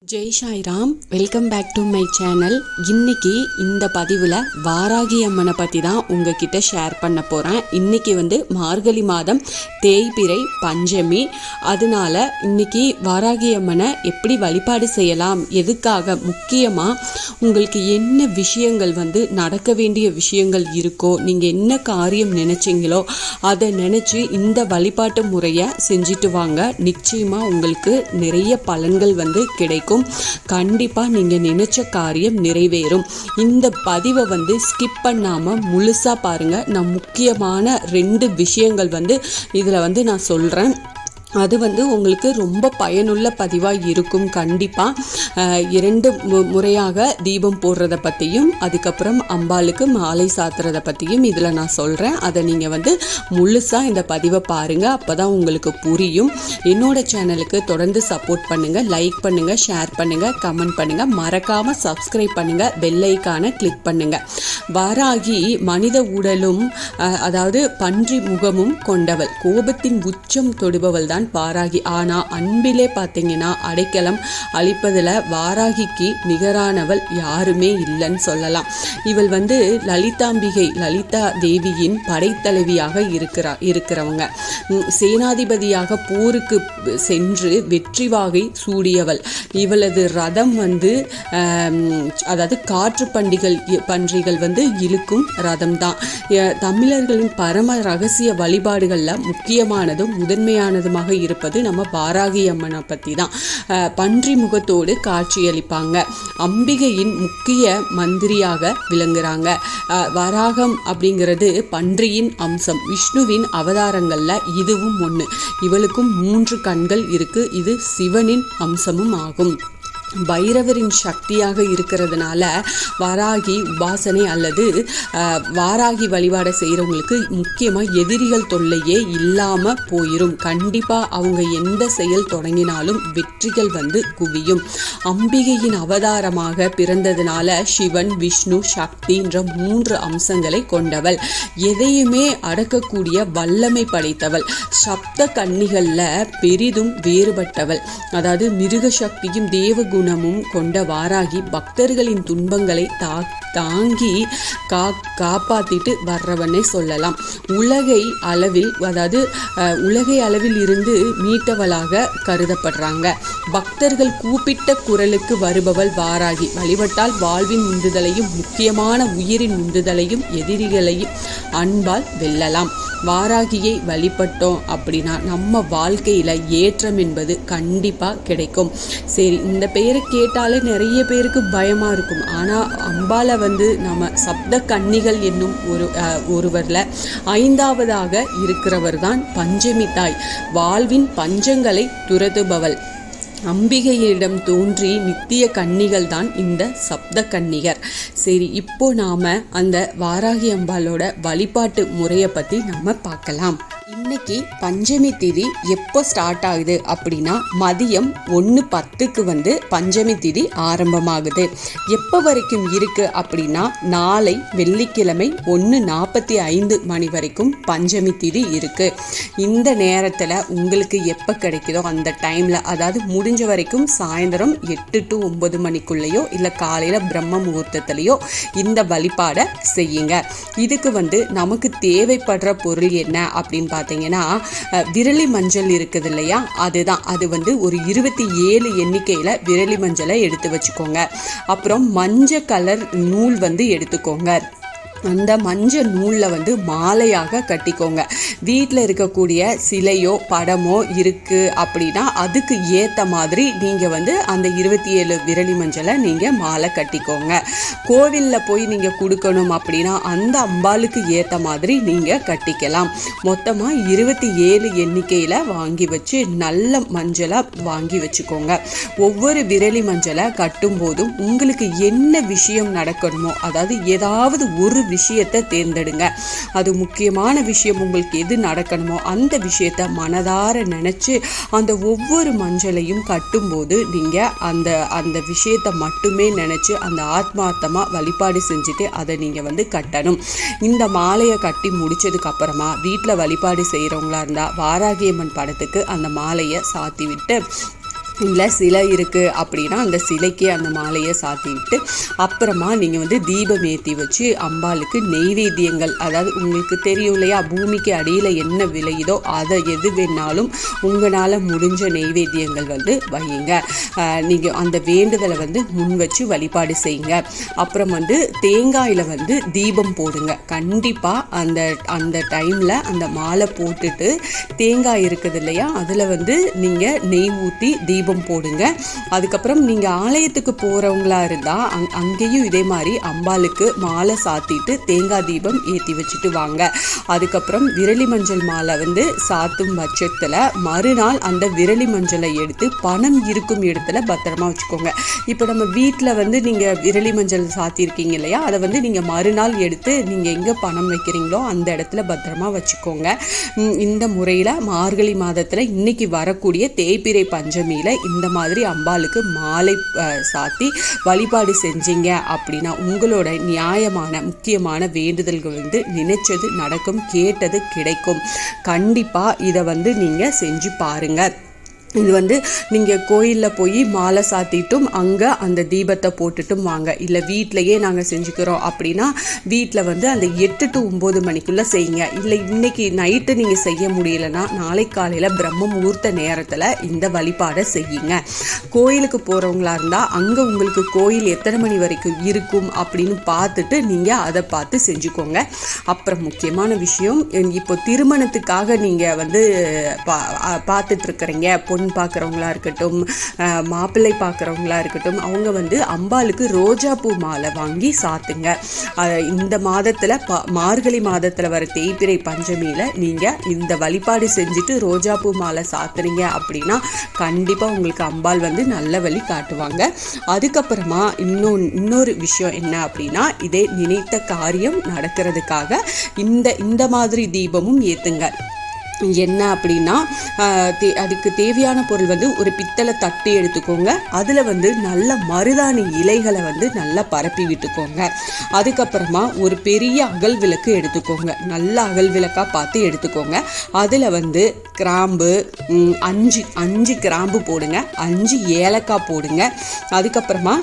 Jai Sairam. Welcome back to my channel. இன்னைக்கு இந்த பதிவில் வாராகி அம்மனை பற்றி தான் உங்ககிட்ட ஷேர் பண்ண போகிறேன். இன்னைக்கு மார்கழி மாதம் தேய்பிறை பஞ்சமி. அதனால இன்னைக்கு வாராகி அம்மனை எப்படி வழிபாடு செய்யலாம், எதுக்காக, முக்கியமாக உங்களுக்கு என்ன விஷயங்கள் நடக்க வேண்டிய விஷயங்கள் இருக்கோ, நீங்கள் என்ன காரியம் நினச்சிங்களோ அதை நினச்சி இந்த வழிபாட்டு முறையை செஞ்சுட்டு வாங்க. நிச்சயமாக உங்களுக்கு நிறைய பலன்கள் கிடைக்கும். கண்டிப்பாக நீங்கள் நினைச்ச காரியம் நிறைவேறும். இந்த பதிவை ஸ்கிப் பண்ணாமல் முழுசாக பாருங்கள். நான் முக்கியமான 2 விஷயங்கள் இதில் நான் சொல்கிறேன். அது உங்களுக்கு ரொம்ப பயனுள்ள பதிவாக இருக்கும். கண்டிப்பாக 2 முறையாக தீபம் போடுறத பற்றியும் அதுக்கப்புறம் அம்பாளுக்கு மாலை சாத்துறதை பற்றியும் இதில் நான் சொல்கிறேன். அதை நீங்கள் முழுசாக இந்த பதிவை பாருங்கள். அப்போ தான் உங்களுக்கு புரியும். என்னோட சேனலுக்கு தொடர்ந்து சப்போர்ட் பண்ணுங்கள். லைக் பண்ணுங்கள், ஷேர் பண்ணுங்கள், கமெண்ட் பண்ணுங்கள். மறக்காமல் சப்ஸ்கிரைப் பண்ணுங்கள். பெல் ஐகானை கிளிக் பண்ணுங்கள். வாராகி மனித உடலும் அதாவது பன்றி முகமும் கொண்டவள், கோபத்தின் உச்சம் தொடுபவள் தான் வாராகி. ஆனால் அன்பிலே பார்த்தீங்கன்னா அடைக்கலம் அளிப்பதில் வாராகிக்கு நிகரானவள் யாருமே இல்லைன்னு சொல்லலாம். இவள் லலிதாம்பிகை, லலிதா தேவியின் படைத்தலைவியாக இருக்கிறவங்க. சேனாதிபதியாக போருக்கு சென்று வெற்றி வாகை சூடியவள். இவளது ரதம் அதாவது காற்று பன்றிகள் இழுக்கும் ரதம் தான். தமிழர்களின் பரம ரகசிய வழிபாடுகளில் முக்கியமானதும் முதன்மையானதுமாக இருப்பது நம்ம வாராகி அம்மனை பற்றி தான். பன்றி முகத்தோடு காட்சியளிப்பாங்க. அம்பிகையின் முக்கிய மந்திரியாக விளங்குறாங்க. வராகம் அப்படிங்கிறது பன்றியின் அம்சம். விஷ்ணுவின் அவதாரங்களில் இதுவும் ஒன்று. இவளுக்கும் 3 கண்கள் இருக்கு. இது சிவனின் அம்சமும் ஆகும். பைரவரின் சக்தியாக இருக்கிறதுனால வாராகி உபாசனை அல்லது வாராகி வழிபாடை செய்கிறவங்களுக்கு முக்கியமாக எதிரிகள் தொல்லையே இல்லாமல் போயிடும். கண்டிப்பாக அவங்க எந்த செயல் தொடங்கினாலும் வெற்றிகள் குவியும். அம்பிகையின் அவதாரமாக பிறந்ததுனால சிவன், விஷ்ணு, சக்தின்ற 3 அம்சங்களை கொண்டவள். எதையுமே அடக்கக்கூடிய வல்லமை படைத்தவள். சப்த கன்னிகளில் பெரிதும் வேறுபட்டவள். அதாவது மிருக சக்தியும் தேவ குணமும் கொண்ட வாராகி பக்தர்களின் துன்பங்களை தாங்கி காப்பாத்திட்டு வர்றவனே சொல்லலாம். உலகை அளவில் இருந்து மீட்டவளாக கருதப்படுறாங்க. பக்தர்கள் கூப்பிட்ட குரலுக்கு வருபவள் வாராகி. வழிபட்டால் வாழ்வின் உந்துதலையும் முக்கியமான உயிரின் உந்துதலையும் எதிரிகளையும் அன்பால் வெல்லலாம். வாராகியை வழிபட்டோம் அப்படின்னா நம்ம வாழ்க்கையில் ஏற்றம் என்பது கண்டிப்பாக கிடைக்கும். சரி, இந்த பெயரை கேட்டாலே நிறைய பேருக்கு பயமாக இருக்கும். ஆனால் அம்பால நம்ம சப்த கன்னிகள் என்னும் ஒருவரில் 5ஆவதாக இருக்கிறவர் தான் பஞ்சமி தாய். வாழ்வின் பஞ்சங்களை துரத்துபவள். அம்பிகையிடம் தோன்றி நித்திய கன்னிகள் தான் இந்த சப்த கன்னிகர். சரி, இப்போ நாம அந்த வாராகி அம்பாலோட வழிபாட்டு முறையை பற்றி நம்ம பார்க்கலாம். இன்னைக்கு பஞ்சமி திதி எப்போ ஸ்டார்ட் ஆகுது அப்படின்னா மதியம் 1:10க்கு பஞ்சமி திதி ஆரம்பமாகுது. எப்போ வரைக்கும் இருக்கு அப்படின்னா நாளை வெள்ளிக்கிழமை 1:45 மணி வரைக்கும் பஞ்சமி திதி இருக்கு. இந்த நேரத்தில் உங்களுக்கு எப்போ கிடைக்குதோ அந்த டைமில், அதாவது முடிஞ்ச வரைக்கும் சாயந்தரம் 8 to 9 மணிக்குள்ளேயோ இல்லை காலையில் பிரம்ம முகூர்த்தத்திலையோ இந்த வழிபாடை செய்யுங்க. இதுக்கு நமக்கு தேவைப்படுற பொருள் என்ன அப்படின்னு பார்த்தீங்கன்னா விரலி மஞ்சள் இருக்குது இல்லையா, அதுதான். அது ஒரு 27 எண்ணிக்கையில் விரலி மஞ்சளை எடுத்து வச்சுக்கோங்க. அப்புறம் மஞ்சள் கலர் நூல் எடுத்துக்கோங்க. அந்த மஞ்சள் நூலில் மாலையாக கட்டிக்கோங்க. வீட்டில் இருக்கக்கூடிய சிலையோ படமோ இருக்குது அப்படின்னா அதுக்கு ஏற்ற மாதிரி நீங்கள் அந்த 27 விரலி மஞ்சளை நீங்கள் மாலை கட்டிக்கோங்க. கோவிலில் போய் நீங்கள் கொடுக்கணும் அப்படின்னா அந்த அம்பாளுக்கு ஏற்ற மாதிரி நீங்கள் கட்டிக்கலாம். மொத்தமாக 27 எண்ணிக்கையில் வாங்கி வச்சு நல்ல மஞ்சளாக வாங்கி வச்சுக்கோங்க. ஒவ்வொரு விரலி மஞ்சளை கட்டும் போதும் உங்களுக்கு என்ன விஷயம் நடக்கணுமோ, அதாவது ஏதாவது ஒரு விஷயத்தை தேர்ந்தெடுங்க. அது முக்கியமான விஷயம். உங்களுக்கு எது நடக்கணுமோ அந்த விஷயத்தை மனதார நினைச்சு அந்த ஒவ்வொரு மஞ்சளையும் கட்டும்போது நீங்க அந்த விஷயத்தை மட்டுமே நினைச்சு அந்த ஆத்மார்த்தமா வழிபாடு செஞ்சுட்டு அதை நீங்க கட்டணும். இந்த மாலையை கட்டி முடிச்சதுக்கு அப்புறமா வீட்டில் வழிபாடு செய்யறவங்களா இருந்தா வாராகி அம்மன் படத்துக்கு அந்த மாலையை சாத்தி விட்டு இல்லை சிலை இருக்குது அப்படின்னா அந்த சிலைக்கு அந்த மாலையை சாத்திவிட்டு அப்புறமா நீங்கள் வந்து தீபம் ஏற்றி வச்சு அம்பாளுக்கு நெய்வேத்தியங்கள், அதாவது உங்களுக்கு தெரியும் இல்லையா, பூமிக்கு அடியில் என்ன விளையுதோ அதை எது வேணாலும் உங்களால் முடிஞ்ச நெய்வேத்தியங்கள் வந்து வையுங்க. நீங்கள் அந்த வேண்டுதலை வந்து முன் வச்சு வழிபாடு செய்யுங்க. அப்புறம் வந்து தேங்காயில் வந்து தீபம் போடுங்க. கண்டிப்பாக அந்த டைமில் அந்த மாலை போட்டுட்டு தேங்காய் இருக்குது இல்லையா, அதில் வந்து நீங்கள் நெய் ஊற்றி தீபம் போடுங்க. அதுக்கப்புறம் நீங்கள் ஆலயத்துக்கு போகிறவங்களா இருந்தால் அங்கேயும் இதே மாதிரி அம்பாளுக்கு மாலை சாத்திட்டு தேங்காய் தீபம் ஏற்றி வச்சுட்டு வாங்க. அதுக்கப்புறம் விரலி மஞ்சள் மாலை வந்து சாத்தும் பட்சத்தில் மறுநாள் அந்த விரலி மஞ்சளை எடுத்து பணம் இருக்கும் இடத்துல பத்திரமா வச்சுக்கோங்க. இப்போ நம்ம வீட்டில் வந்து நீங்கள் விரலி மஞ்சள் சாத்தியிருக்கீங்க இல்லையா, அதை வந்து நீங்கள் மறுநாள் எடுத்து நீங்கள் எங்கே பணம் வைக்கிறீங்களோ அந்த இடத்துல பத்திரமா வச்சுக்கோங்க. இந்த முறையில் மார்கழி மாதத்தில் இன்னைக்கு வரக்கூடிய தேய்பிறை பஞ்சமியில் இந்த மாதிரி அம்பாளுக்கு மாலை சாத்தி வழிபாடு செஞ்சீங்க அப்படின்னா உங்களோட நியாயமான முக்கியமான வேண்டுதல்கள் வந்து நினைச்சது நடக்கும், கேட்டது கிடைக்கும். கண்டிப்பாக இதை வந்து நீங்கள் செஞ்சு பாருங்கள். இது வந்து நீங்கள் கோயிலில் போய் மாலை சாத்திட்டும் அங்கே அந்த தீபத்தை போட்டுட்டும் வாங்க. இல்லை வீட்டிலையே நாங்கள் செஞ்சுக்கிறோம் அப்படின்னா வீட்டில் வந்து அந்த 8 to 9 மணிக்குள்ளே செய்யுங்க. இல்லை இன்னைக்கு நைட்டு நீங்கள் செய்ய முடியலைன்னா நாளை காலையில் பிரம்ம முகூர்த்த நேரத்தில் இந்த வழிபாடை செய்யுங்க. கோயிலுக்கு போகிறவங்களா இருந்தால் அங்கே உங்களுக்கு கோயில் எத்தனை மணி வரைக்கும் இருக்கும் அப்படின்னு பார்த்துட்டு நீங்கள் அதை பார்த்து செஞ்சுக்கோங்க. அப்புறம் முக்கியமான விஷயம், இப்போ திருமணத்துக்காக நீங்கள் வந்து பார்த்துட்ருக்குறீங்க, பொண்ணு பார்க்குறவங்களா இருக்கட்டும், மாப்பிள்ளை பார்க்குறவங்களா இருக்கட்டும், அவங்க வந்து அம்பாளுக்கு ரோஜா பூ மாலை வாங்கி சாத்துங்க. இந்த மாதத்தில் மார்கழி மாதத்தில் வர தேய்பிறை பஞ்சமியில் நீங்கள் இந்த வழிபாடு செஞ்சுட்டு ரோஜா பூ மாலை சாத்துறீங்க அப்படின்னா கண்டிப்பாக உங்களுக்கு அம்பாள் வந்து நல்ல வழி காட்டுவாங்க. அதுக்கப்புறமா இன்னொரு விஷயம் என்ன அப்படின்னா, இதே நினைத்த காரியம் நடக்கிறதுக்காக இந்த மாதிரி தீபமும் ஏற்றுங்க. என்ன அப்படின்னா, அதுக்கு தேவையான பொருள் வந்து ஒரு பித்தளை தட்டு எடுத்துக்கோங்க. அதில் வந்து நல்ல மருதாணி இலைகளை வந்து நல்லா பரப்பி விட்டுக்கோங்க. அதுக்கப்புறமா ஒரு பெரிய அகல் விளக்கு எடுத்துக்கோங்க. நல்ல அகல் விளக்காக பார்த்து எடுத்துக்கோங்க. அதில் வந்து கிராம்பு 5 கிராம்பு போடுங்க, 5 ஏலக்காய் போடுங்க. அதுக்கப்புறமா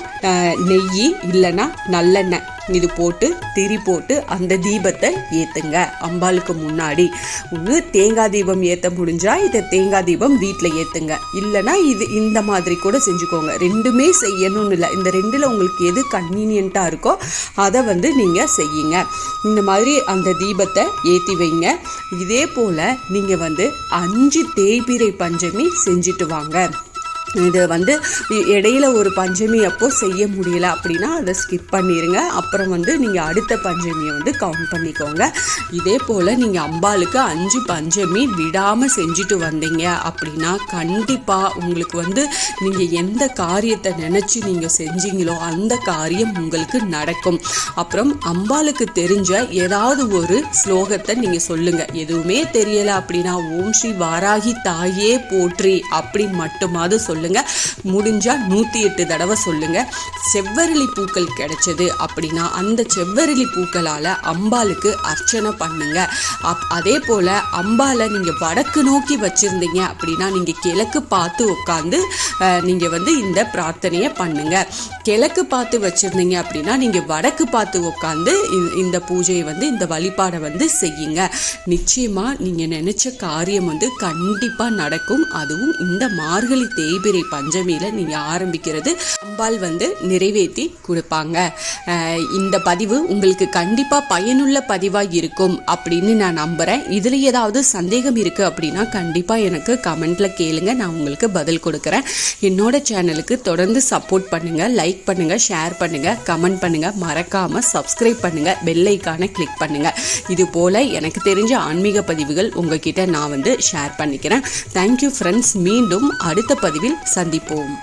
நெய் இல்லைன்னா நல்லெண்ணெய் இது போட்டு திரி போட்டு அந்த தீபத்தை ஏற்றுங்க அம்பாளுக்கு முன்னாடி. தேங்காய் தீபம் ஏற்ற முடிஞ்சா இதை தேங்காய் தீபம் வீட்டில் ஏற்றுங்க. இல்லைன்னா இந்த மாதிரி கூட செஞ்சுக்கோங்க. ரெண்டுமே செய்யணும்னு இல்லை, இந்த ரெண்டில் உங்களுக்கு எது கன்வீனியண்ட்டாக இருக்கோ அதை வந்து நீங்கள் செய்யுங்க. இந்த மாதிரி அந்த தீபத்தை ஏற்றி வைங்க. இதே போல் நீங்கள் வந்து 5 தேய்பிறை பஞ்சமி செஞ்சுட்டு வாங்க. இது வந்து இடையில ஒரு பஞ்சமி அப்போ செய்ய முடியல அப்படின்னா அதை ஸ்கிப் பண்ணிடுங்க. அப்புறம் வந்து நீங்கள் அடுத்த பஞ்சமியை வந்து கவுண்ட் பண்ணிக்கோங்க. இதே போல் நீங்கள் அம்பாளுக்கு 5 பஞ்சமி விடாமல் செஞ்சுட்டு வந்தீங்க அப்படின்னா கண்டிப்பாக உங்களுக்கு வந்து நீங்கள் எந்த காரியத்தை நினச்சி நீங்கள் செஞ்சீங்களோ அந்த காரியம் உங்களுக்கு நடக்கும். அப்புறம் அம்பாளுக்கு தெரிஞ்ச ஏதாவது ஒரு ஸ்லோகத்தை நீங்கள் சொல்லுங்கள். எதுவுமே தெரியலை அப்படின்னா ஓம் ஸ்ரீ வாராகி தாயே போற்றி அப்படி மட்டுமாவது சொல்லுங்க. முடிஞ்சா 108 தடவை சொல்லுங்க. செவ்வரளி பூக்கள் கிடைச்சது அப்படின்னா அந்த செவ்வரளி பூக்களால அம்பாளுக்கு அர்ச்சனை பண்ணுங்க. அதே போல அம்பாலை நீங்க வடக்கு நோக்கி வச்சிருந்தீங்க அப்படின்னா நீங்க கிழக்கு பார்த்து உட்காந்து நீங்க வந்து இந்த பிரார்த்தனையை பண்ணுங்க. கிழக்கு பார்த்து வச்சிருந்தீங்க அப்படின்னா நீங்க வடக்கு பார்த்து உட்காந்து இந்த பூஜையை வந்து இந்த வழிபாடை வந்து செய்யுங்க. நிச்சயமா நீங்க நினைச்ச காரியம் வந்து கண்டிப்பா நடக்கும். அதுவும் இந்த மார்கழி தேய்பிறை பஞ்சமியில நீங்க ஆரம்பிக்கிறது அம்பாள் வந்து நிறைவேற்றி கொடுப்பாங்க. இந்த பதிவு உங்களுக்கு கண்டிப்பா பயனுள்ள பதிவா இருக்கும் அப்படின்னு நான் நம்புறேன். இதுல ஏதாவது சந்தேகம் இருக்கு அப்படின்னா கண்டிப்பா எனக்கு கமெண்ட்ல கேளுங்க, நான் உங்களுக்கு பதில் கொடுக்குறேன். என்னோட சேனலுக்கு தொடர்ந்து சப்போர்ட் பண்ணுங்க, லைக் பண்ணுங்க, ஷேர் பண்ணுங்க, கமெண்ட் பண்ணுங்க, மறக்காம சப்ஸ்கிரைப் பண்ணுங்க, பெல் ஐகானை கிளிக் பண்ணுங்க. இது போல எனக்கு தெரிஞ்ச ஆன்மீக பதிவுகள் உங்ககிட்ட நான் வந்து ஷேர் பண்ணிக்கிறேன். Thank you friends. மீண்டும் அடுத்த பதிவில் சந்திப்போம்.